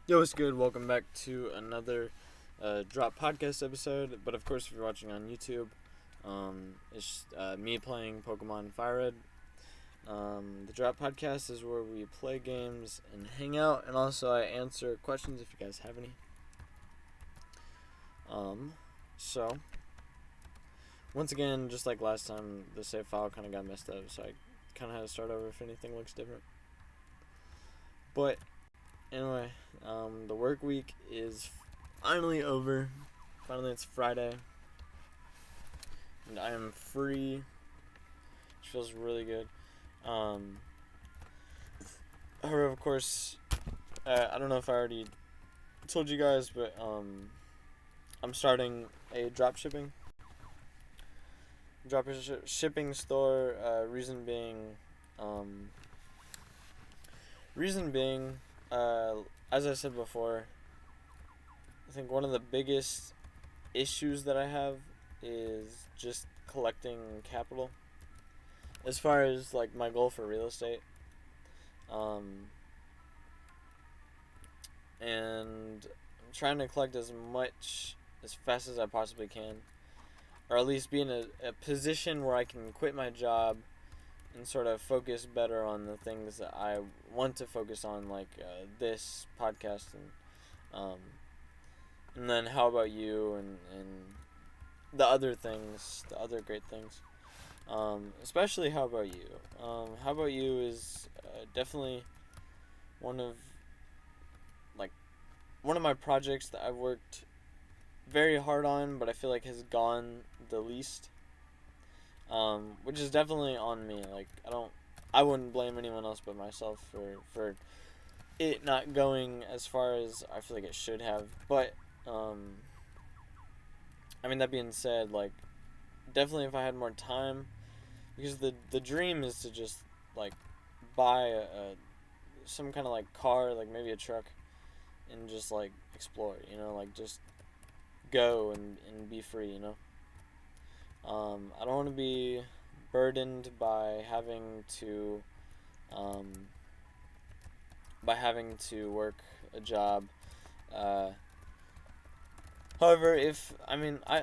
Yo, what's good? Welcome back to another Drop Podcast episode. But of course, if you're watching on YouTube, it's me playing Pokemon FireRed. The Drop Podcast is where we play games and hang out, and also I answer questions if you guys have any. So once again, just like last time, the save file kind of got messed up, so I kind of had to start over if anything looks different. But anyway, the work week is finally over. Finally, it's Friday, and I am free, which feels really good. However, of course, I don't know if I already told you guys, but I'm starting a drop shipping store. Reason being, as I said before, I think one of the biggest issues that I have is just collecting capital. As far as like my goal for real estate, and I'm trying to collect as fast as I possibly can, or at least be in a position where I can quit my job and sort of focus better on the things that I want to focus on, like this podcast and then how about you and the other things, the other great things. Especially how about you? How about you is definitely one of my projects that I've worked very hard on, but I feel like has gone the least. Which is definitely on me. Like I wouldn't blame anyone else but myself for it not going as far as I feel like it should have. But I mean, that being said, like definitely if I had more time, because the dream is to just like buy some kind of like car, like maybe a truck, and just like explore, like just go and be free, I don't want to be burdened by having to work a job. However,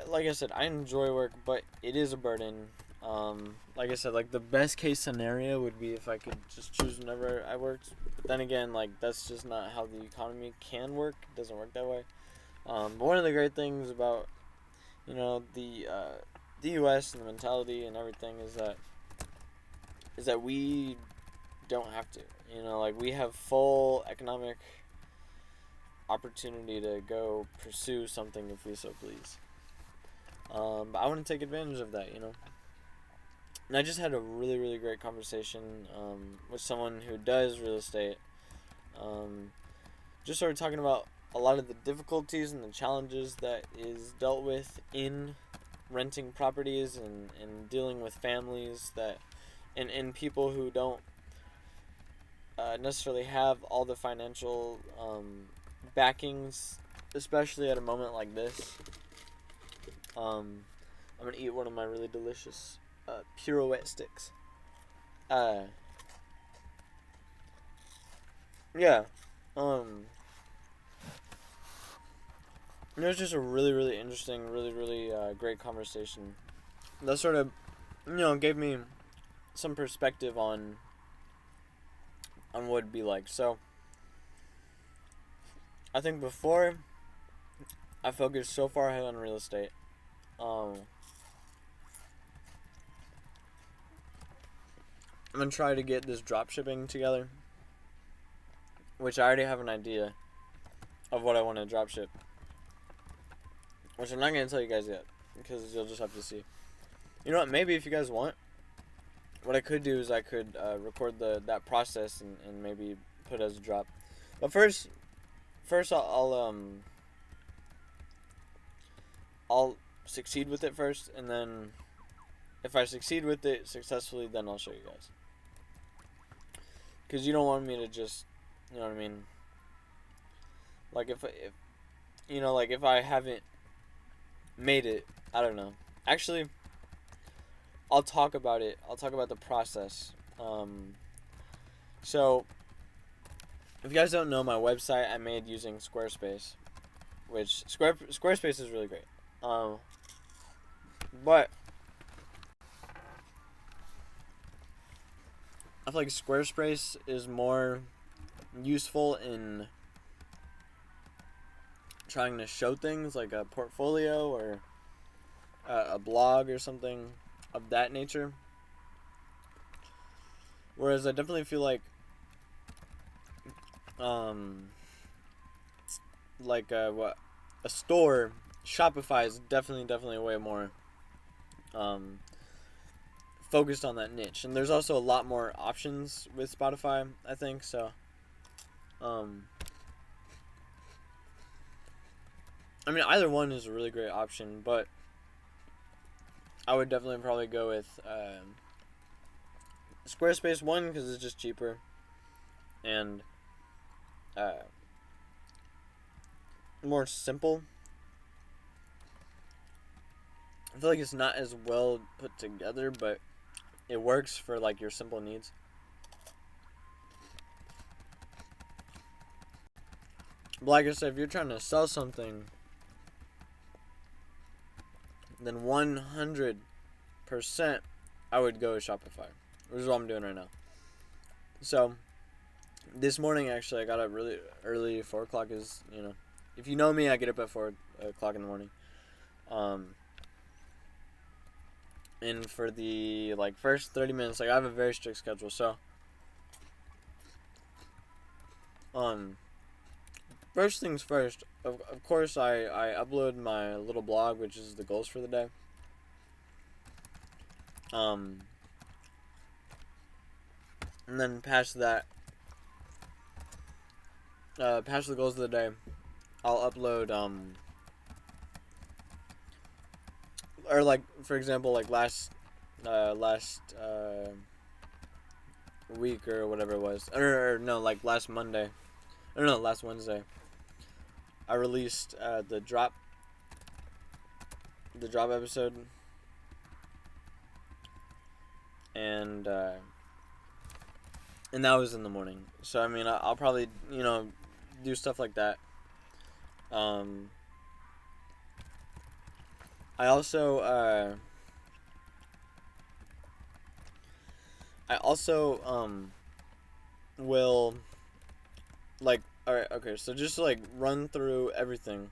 like I said, I enjoy work, but it is a burden. Like I said, like the best case scenario would be if I could just choose whenever I worked. But then again, like that's just not how the economy can work. It doesn't work that way. But one of the great things about the U.S. and the mentality and everything is that we don't have to. Like we have full economic opportunity to go pursue something if we so please. But I want to take advantage of that, And I just had a really, really great conversation with someone who does real estate. Just started talking about a lot of the difficulties and the challenges that is dealt with in renting properties and dealing with families and people who don't necessarily have all the financial backings, especially at a moment like this. I'm gonna eat one of my really delicious pirouette sticks. Yeah. It was just a really, really interesting, really, really great conversation. That sort of, gave me some perspective on what it'd be like. So, I think before, I focused so far ahead on real estate. I'm going to try to get this drop shipping together, which I already have an idea of what I want to drop ship, which I'm not going to tell you guys yet, because you'll just have to see. You know what, maybe if you guys want, what I could do is I could record that process and maybe put it as a drop. But first I'll succeed with it first, and then if I succeed with it successfully, then I'll show you guys. Because you don't want me to just, you know what I mean? Like if I haven't made it, I don't know. Actually, I'll talk about it. I'll talk about the process. So if you guys don't know, my website I made using Squarespace, which Squarespace is really great. But I feel like Squarespace is more useful in trying to show things like a portfolio or a blog or something of that nature. Whereas I definitely feel like what a store, Shopify is definitely way more focused on that niche, and there's also a lot more options with Spotify, I think. So I mean, either one is a really great option, but I would definitely probably go with Squarespace, one, because it's just cheaper, and more simple. I feel like it's not as well put together, but it works for like your simple needs. But like I said, if you're trying to sell something, then 100% I would go with Shopify, which is what I'm doing right now. So this morning, actually, I got up really early. 4 o'clock is, if you know me, I get up at 4 o'clock in the morning. And for the first 30 minutes, I have a very strict schedule. So first things first, of course, I upload my little blog, which is the goals for the day. And then past that, past the goals of the day, I'll upload, or for example, last week or whatever it was, or no, last Monday, or no, last Wednesday, I released the drop episode, and that was in the morning. So I mean, I'll probably do stuff like that. I also will alright, okay, so just to run through everything.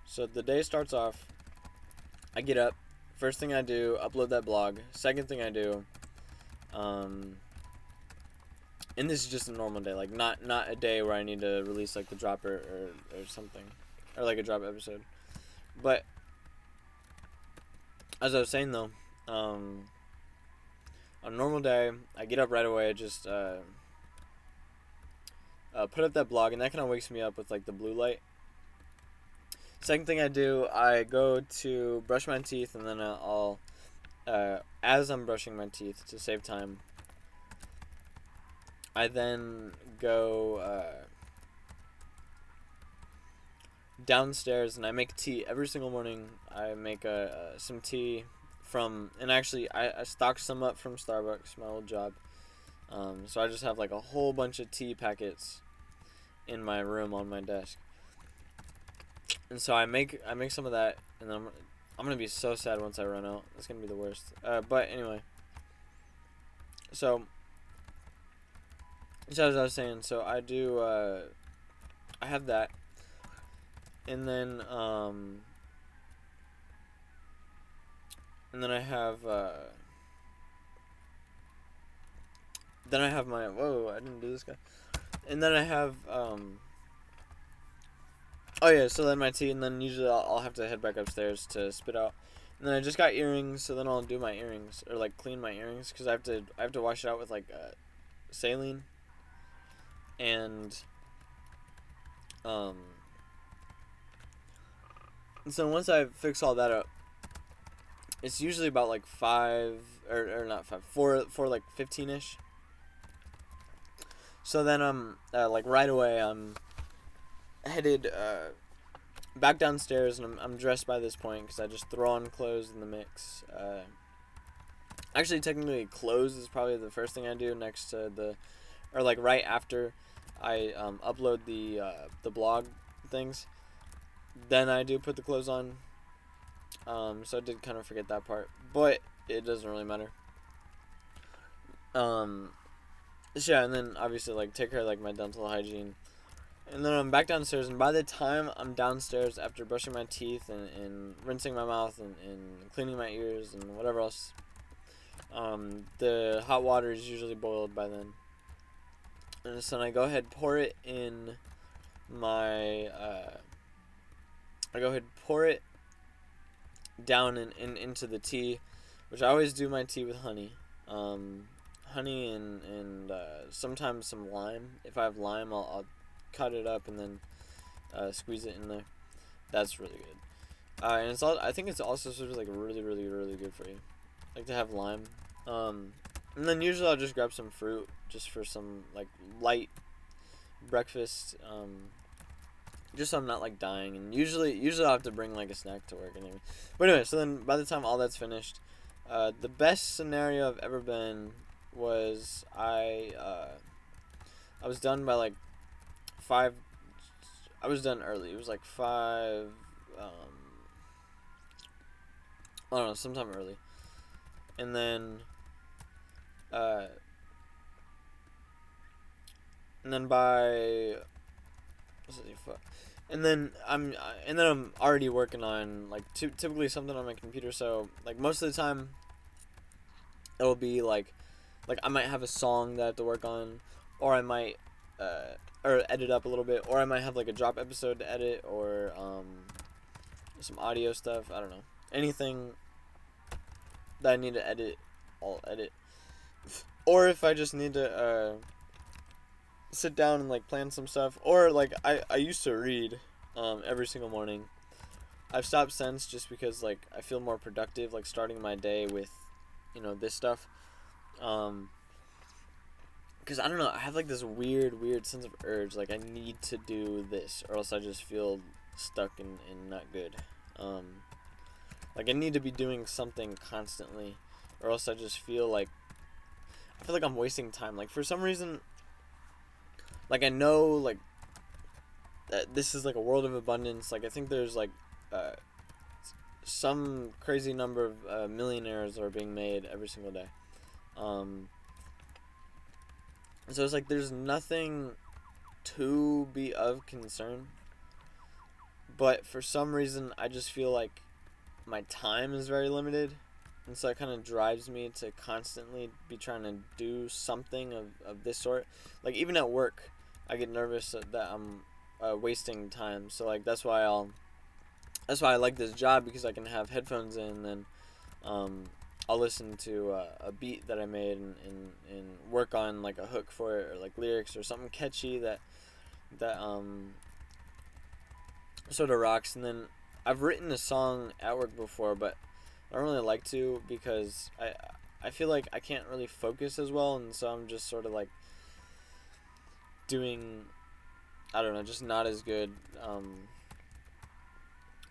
So the day starts off, I get up, first thing I do, upload that blog. Second thing I do, and this is just a normal day, not a day where I need to release the drop or something, or a drop episode. But as I was saying though, on a normal day, I get up right away, just put up that blog, and that kind of wakes me up with the blue light. Second thing I do, I go to brush my teeth, and then I'll as I'm brushing my teeth to save time, I then go downstairs and I make tea every single morning. I make some tea and actually I stocked some up from Starbucks, my old job. So I just have a whole bunch of tea packets in my room on my desk. And so I make some of that, and then I'm gonna be so sad once I run out. It's gonna be the worst. But anyway, so as I was saying, so I do I have that, and then I have my I didn't do this guy. And then I have oh yeah, so then my tea, and then usually I'll have to head back upstairs to spit out. And then I just got earrings, so then I'll do my earrings, or clean my earrings, because I have to wash it out with saline. And so once I fix all that up, it's usually about 5 or not 5, 4 15ish. So then I'm right away I'm headed back downstairs, and I'm dressed by this point because I just throw on clothes in the mix. Actually, technically, clothes is probably the first thing I do next to right after I upload the blog things, then I do put the clothes on. So I did kind of forget that part, but it doesn't really matter. So yeah, and then obviously like take care of like my dental hygiene, and then I'm back downstairs. And by the time I'm downstairs after brushing my teeth and rinsing my mouth and cleaning my ears and whatever else, the hot water is usually boiled by then. And so then I go ahead pour it in my I go ahead pour it down into the tea, which I always do my tea with honey. Honey and sometimes some lime. If I have lime, I'll cut it up and then squeeze it in there. That's really good. And it's all, I think it's also sort of like really, really, really good for you, like to have lime. And then usually I'll just grab some fruit just for some like light breakfast. Just so I'm not like dying. And usually I'll have to bring like a snack to work and everything. But anyway, so then by the time all that's finished, the best scenario I've ever been was I was done by like 5. I was done early. It was like 5. I don't know, sometime early. And then by and then I'm already working on like typically something on my computer. So like most of the time it'll be like I might have a song that I have to work on, or I might or edit up a little bit, or I might have like a drop episode to edit, or some audio stuff. I don't know, anything that I need to edit, I'll edit. Or if I just need to sit down and like plan some stuff, or like I used to read every single morning. I've stopped since just because like I feel more productive like starting my day with this stuff. Because I don't know, I have like this weird sense of urge, like I need to do this or else I just feel stuck and not good. Like I need to be doing something constantly or else I feel like I'm wasting time. Like for some reason, like I know like that this is like a world of abundance. Like I think there's like some crazy number of millionaires are being made every single day. So it's like there's nothing to be of concern. But for some reason, I just feel like my time is very limited. And so it kind of drives me to constantly be trying to do something of this sort. Like even at work, I get nervous that I'm wasting time. So like that's why I like this job, because I can have headphones in and I'll listen to a beat that I made and work on like a hook for it, or like lyrics or something catchy that sort of rocks. And then I've written a song at work before, but I don't really like to because I feel like I can't really focus as well, and so I'm just sort of like doing, I don't know, just not as good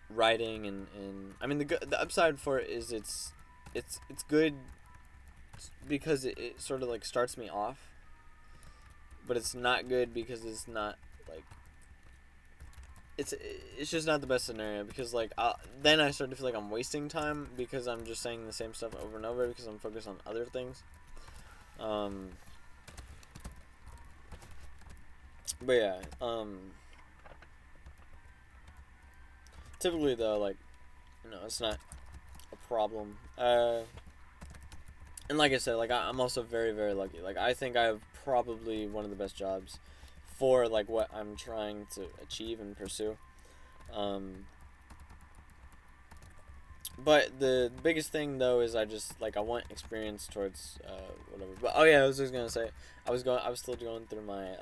writing and I mean the upside for it is it's good because it sort of like starts me off, but it's not good because it's not like it's just not the best scenario, because like then I start to feel like I'm wasting time because I'm just saying the same stuff over and over because I'm focused on other things. But yeah, typically though, like it's not a problem. And like I said, like I'm also very, very lucky. Like I think I have probably one of the best jobs for like what I'm trying to achieve and pursue. But the biggest thing though is I want experience towards whatever. But oh yeah, I was just gonna say I was still going through my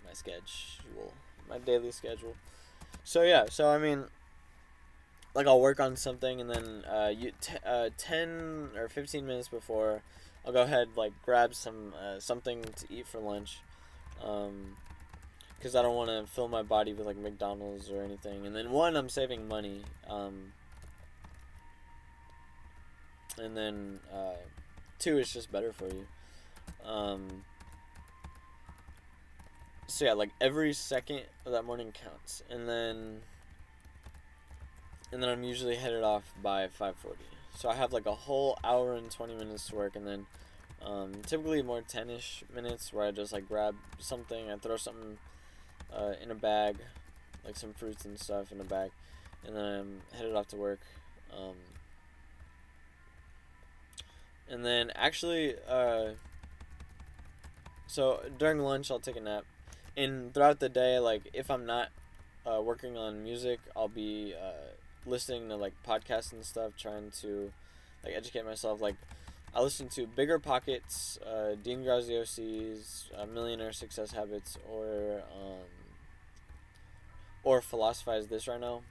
my schedule, my daily schedule. So yeah, so I mean, like I'll work on something and then 10 or 15 minutes before, I'll go ahead like grab some something to eat for lunch, because I don't want to fill my body with like McDonald's or anything. And then I'm saving money, and then 2, it's just better for you. So yeah, like every second of that morning counts, and then I'm usually headed off by 5:40. So I have like a whole hour and 20 minutes to work, and then typically more 10ish minutes where I just like grab something, I throw something in a bag, like some fruits and stuff in a bag, and then I'm headed off to work. And then actually, so during lunch I'll take a nap, and throughout the day, like if I'm not working on music, I'll be listening to like podcasts and stuff, trying to like educate myself. Like I listen to Bigger Pockets, Dean Graziosi's Millionaire Success Habits, or Philosophize This right now.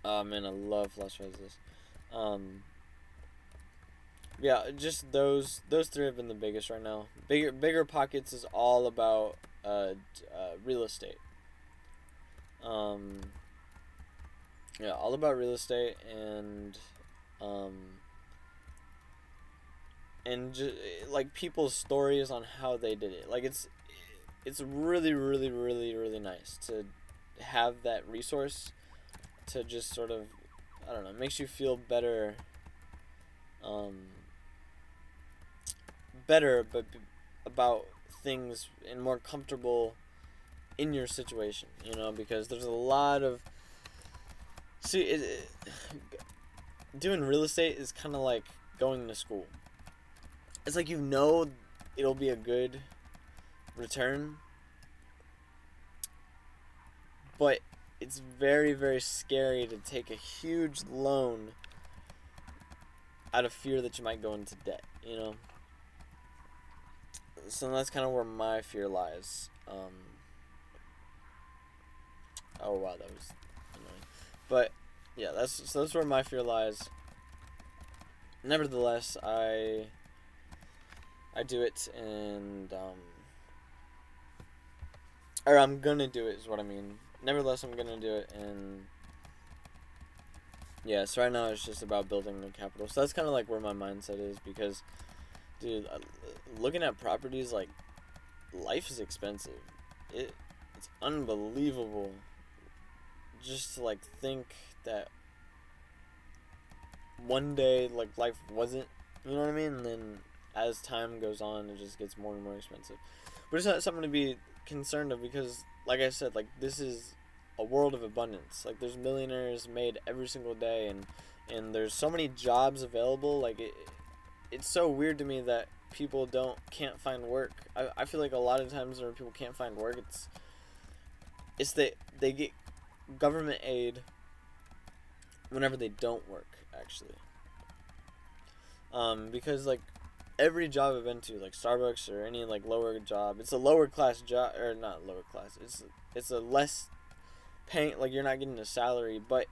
Man, I love Philosophize This. Yeah, just those three have been the biggest right now. Bigger Pockets is all about real estate. Yeah, all about real estate and just like people's stories on how they did it. Like it's really really really really nice to have that resource to just sort of, I don't know, makes you feel better, but about things and more comfortable in your situation, because there's a lot of doing real estate is kind of like going to school. It's like it'll be a good return, but it's very very scary to take a huge loan out of fear that you might go into debt, So that's kind of where my fear lies. Oh wow, that was annoying. But yeah, that's where my fear lies. Nevertheless, I do it, and or I'm gonna do it is what I mean. Nevertheless, I'm gonna do it, and yeah. So right now it's just about building the capital. So that's kind of like where my mindset is, because, dude, looking at properties, like, life is expensive. It's unbelievable. Just to like think that one day like life wasn't, you know what I mean? And then as time goes on, it just gets more and more expensive. But it's not something to be concerned of, because, like I said, like this is a world of abundance. Like there's millionaires made every single day, and there's so many jobs available. Like it's so weird to me that people can't find work. I feel like a lot of times when people can't find work, it's that they get government aid whenever they don't work, actually. Because like every job I've been to, like Starbucks or any like lower job, it's a lower class job, or not lower class. It's a less paying, like you're not getting a salary, but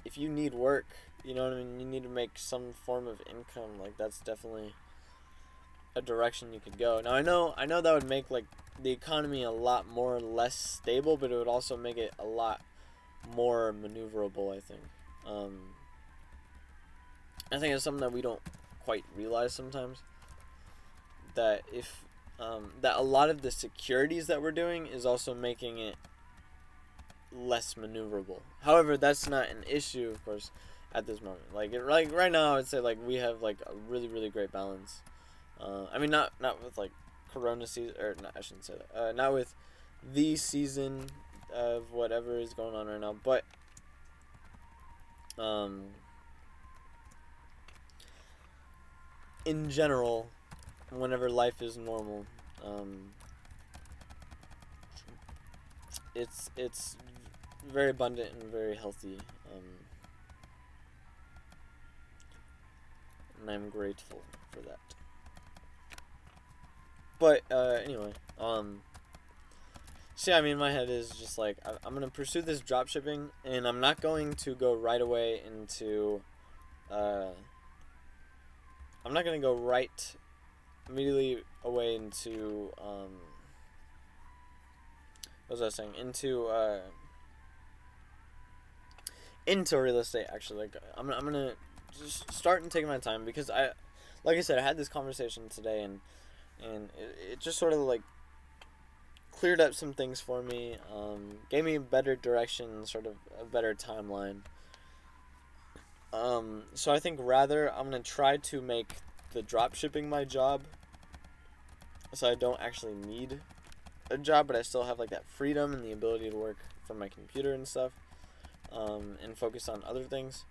if you need work, you know what I mean, you need to make some form of income. Like that's definitely a direction you could go. Now I know that would make like the economy a lot more less stable, but it would also make it a lot more maneuverable, I think. I think it's something that we don't quite realize sometimes, that if that a lot of the securities that we're doing is also making it less maneuverable. However, that's not an issue, of course, at this moment. Like right now, I would say like we have like a really really great balance. I mean, not with like Corona season, or not, I shouldn't say that. Not with the season of whatever is going on right now, but in general, whenever life is normal, it's very abundant and very healthy, and I'm grateful for that. But anyway, see, I mean, my head is just like I'm gonna pursue this drop shipping, and I'm not going to go right away into. I'm not gonna go right immediately away into what was I saying? Into real estate, actually. Like I'm gonna just start and take my time, because like I said, I had this conversation today, and it just sort of like cleared up some things for me, gave me better direction, sort of a better timeline. So I think rather I'm going to try to make the drop shipping my job, so I don't actually need a job, but I still have like that freedom and the ability to work from my computer and stuff, and focus on other things.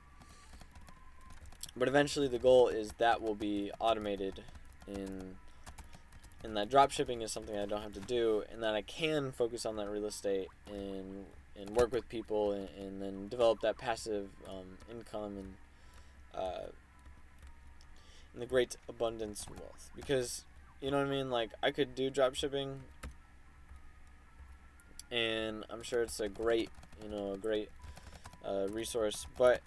But eventually the goal is that will be automated, and that drop shipping is something I don't have to do, and that I can focus on that real estate and work with people, and then develop that passive income, and the great abundance and wealth. Because, you know what I mean, like, I could do drop shipping, and I'm sure it's a great resource, but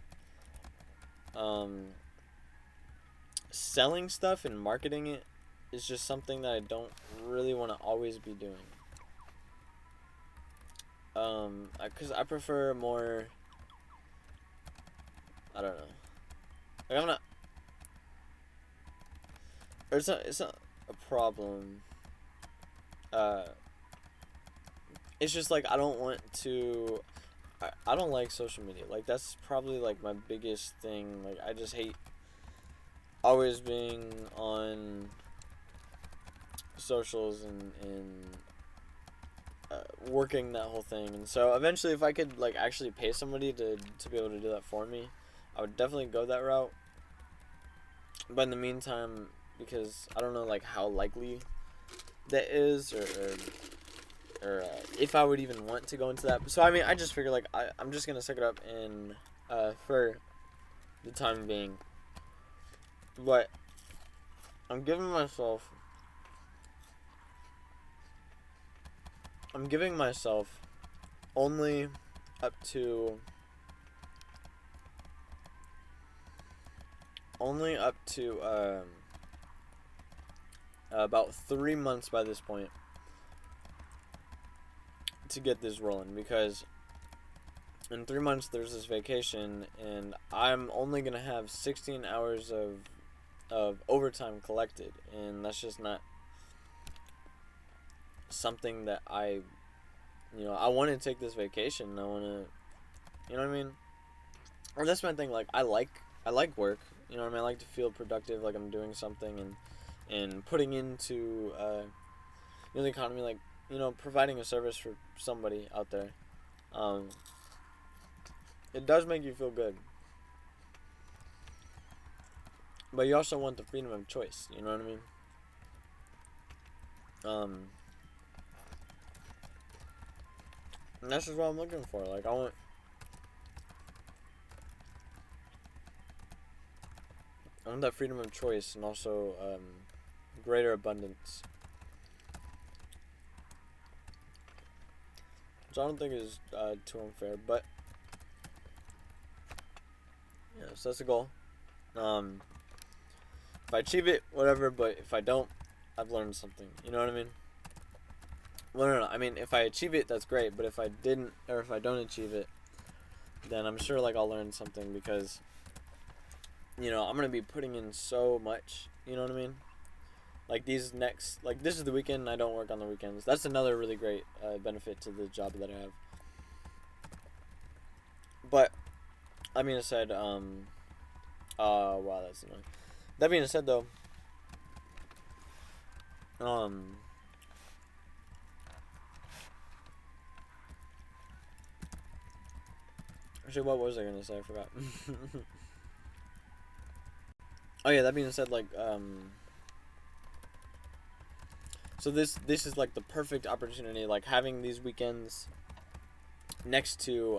selling stuff and marketing it is just something that I don't really want to always be doing. Because I prefer more, I don't know. Like, I'm not, or it's not a problem. It's just like I don't want to, I don't like social media. Like, that's probably like my biggest thing. Like, I just hate always being on socials and working that whole thing. And so eventually, if I could like actually pay somebody to be able to do that for me, I would definitely go that route. But in the meantime, because I don't know like how likely that is, or if I would even want to go into that. So I mean, I just figure like I'm just gonna suck it up and for the time being. But I'm giving myself only up to about 3 months by this point to get this rolling, because in 3 months there's this vacation, and I'm only gonna have 16 hours of overtime collected, and that's just not something that I want to take this vacation. I want to, you know what I mean? Or that's my thing. Like, I like work. You know what I mean? I like to feel productive, like I'm doing something and putting into the economy, like, providing a service for somebody out there. It does make you feel good. But you also want the freedom of choice, you know what I mean? And that's just what I'm looking for. Like, I want that freedom of choice, and also greater abundance. Which I don't think is too unfair, but yeah, so that's the goal. If I achieve it, whatever, but if I don't, I've learned something. You know what I mean? Well, no. I mean, if I achieve it, that's great, but if I didn't, or if I don't achieve it, then I'm sure, like, I'll learn something, because, I'm going to be putting in so much, you know what I mean? Like, this is the weekend, and I don't work on the weekends. That's another really great benefit to the job that I have. But, that being said, wow, that's annoying. That being said, though, actually, what was I gonna say? I forgot. Oh yeah, that being said, like, so this is like the perfect opportunity, like having these weekends next to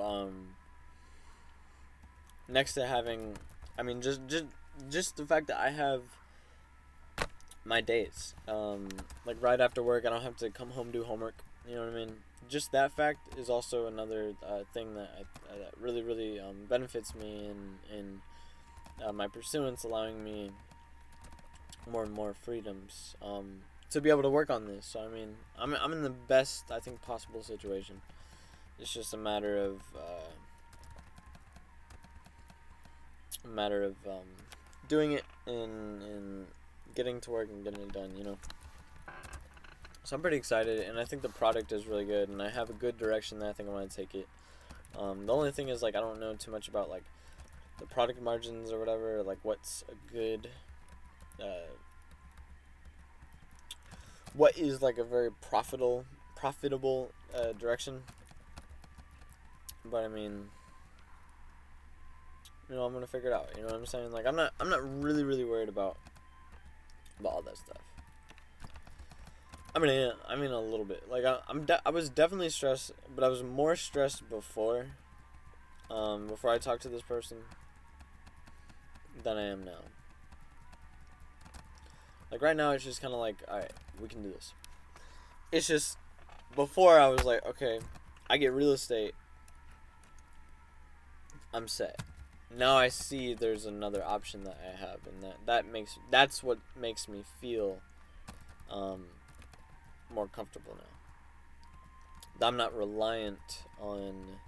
having, I mean, just the fact that I have my days, like right after work, I don't have to come home do homework. You know what I mean? Just that fact is also another thing that that really benefits me in my pursuance, allowing me more and more freedoms to be able to work on this. So I mean, I'm in the best, I think, possible situation. It's just a matter of doing it and getting to work and getting it done. So I'm pretty excited, and I think the product is really good, and I have a good direction that I think I want to take it. The only thing is, like, I don't know too much about, like, the product margins or whatever, like, what's a good, what is, like, a very profitable direction. But, I mean, you know, I'm gonna figure it out, you know what I'm saying? Like, I'm not really worried about all that stuff. I mean, a little bit. Like, I was definitely stressed, but I was more stressed before I talked to this person than I am now. Like, right now, it's just kind of like, alright, we can do this. It's just, before I was like, okay, I get real estate, I'm set. Now I see there's another option that I have, and that's what makes me feel more comfortable now. I'm not reliant on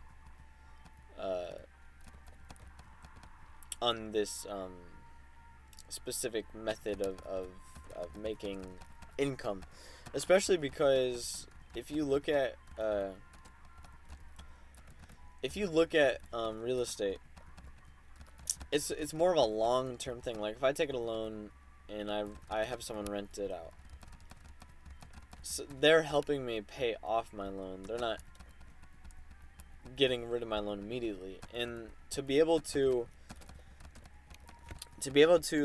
this specific method of making income, especially because if you look at real estate, it's more of a long-term thing. Like, if I take it a loan and I have someone rent it out, so they're helping me pay off my loan. They're not getting rid of my loan immediately. And to be able to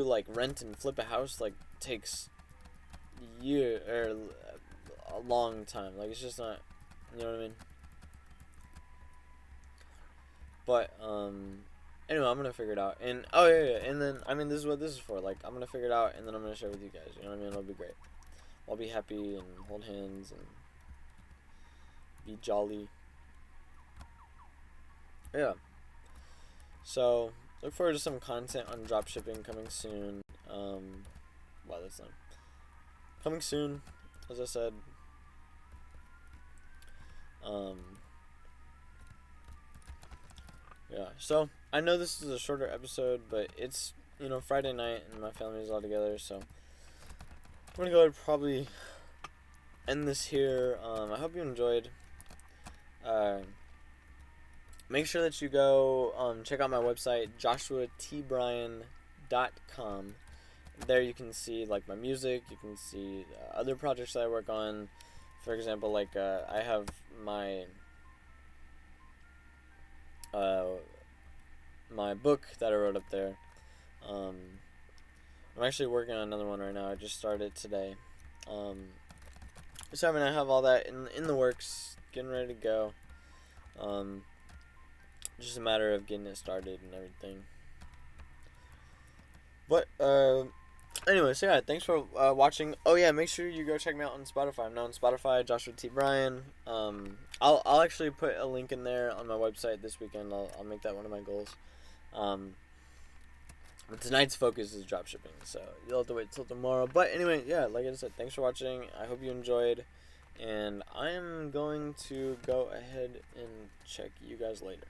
like rent and flip a house, like, takes a long time. Like, it's just not, you know what I mean? But anyway, I'm gonna figure it out. And and then, I mean, this is what this is for. Like, I'm gonna figure it out, and then I'm gonna share with you guys. You know what I mean? It'll be great. I'll be happy and hold hands and be jolly. Yeah. So, look forward to some content on dropshipping coming soon. Wow, that's not coming soon, as I said. Yeah. So, I know this is a shorter episode, but it's, you know, Friday night and my family's all together, so I'm gonna go ahead and probably end this here. I hope you enjoyed. Make sure that you go check out my website, joshuatbryan.com. There you can see, like, my music. You can see other projects that I work on. For example, like, I have my my book that I wrote up there. I'm actually working on another one right now. I just started today. So I mean, I have all that in the works, getting ready to go. Just a matter of getting it started and everything. But anyway, so yeah, thanks for watching. Oh yeah, make sure you go check me out on Spotify. I'm now on Spotify, Joshua T. Bryan. I'll actually put a link in there on my website this weekend. I'll make that one of my goals. But tonight's focus is dropshipping, so you'll have to wait till tomorrow. But anyway, yeah, like I said, thanks for watching. I hope you enjoyed, and I'm going to go ahead and check you guys later.